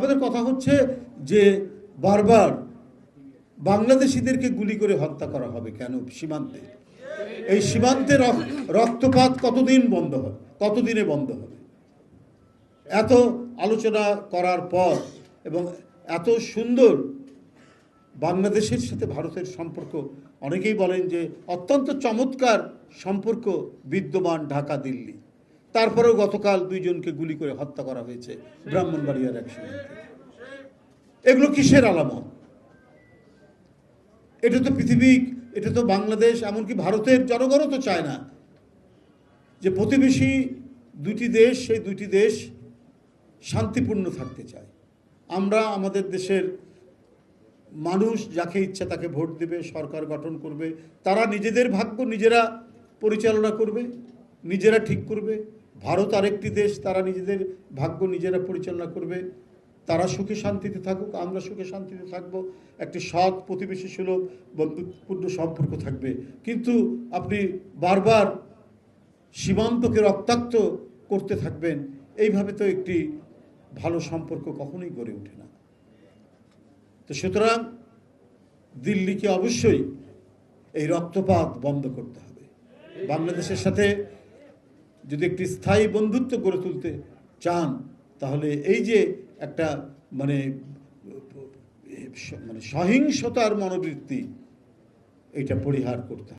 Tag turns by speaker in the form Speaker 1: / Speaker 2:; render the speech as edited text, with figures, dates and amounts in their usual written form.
Speaker 1: আপনাদের কথা হচ্ছে যে বারবার বাংলাদেশিদেরকে গুলি করে হত্যা করা হবে কেন সীমান্তে? এই সীমান্তে রক্তপাত কতদিন বন্ধ হবে, কতদিনে বন্ধ হবে? এত আলোচনা করার পর এবং এত সুন্দর বাংলাদেশের সাথে ভারতের সম্পর্ক, অনেকেই বলেন যে অত্যন্ত চমৎকার সম্পর্ক বিদ্যমান ঢাকা দিল্লি, তারপরেও গতকাল দুইজনকে গুলি করে হত্যা করা হয়েছে ব্রাহ্মণবাড়িয়ার এক সীমান্তে। এগুলো কিসের আলামত? এটা তো পৃথিবী, এটা তো বাংলাদেশ, এমনকি ভারতের জনগণও তো চায় না যে প্রতিবেশী দুটি দেশ, সেই দুটি দেশ শান্তিপূর্ণ থাকতে চায়। আমরা আমাদের দেশের মানুষ যাকে ইচ্ছা তাকে ভোট দেবে, সরকার গঠন করবে, তারা নিজেদের ভাগ্য নিজেরা পরিচালনা করবে, নিজেরা ঠিক করবে। ভারত আরেকটি দেশ, তারা নিজেদের ভাগ্য নিজেরা পরিচালনা করবে। তারা সুখে শান্তিতে থাকুক, আমরা সুখে শান্তিতে থাকব, একটি সৎ প্রতিবেশী সুলভ বন্ধুত্বপূর্ণ সম্পর্ক থাকবে। কিন্তু আপনি বারবার সীমান্তকে রক্তাক্ত করতে থাকবেন, এইভাবে তো একটি ভালো সম্পর্ক কখনোই গড়ে ওঠে না। তো সুতরাং দিল্লিকে অবশ্যই এই রক্তপাত বন্ধ করতে হবে। বাংলাদেশের সাথে যদি একটি স্থায়ী বন্ধুত্ব গড়ে তুলতে চান, তাহলে এই যে একটা মানে সহিংসতার মনোবৃত্তি, এটা পরিহার করতে হবে।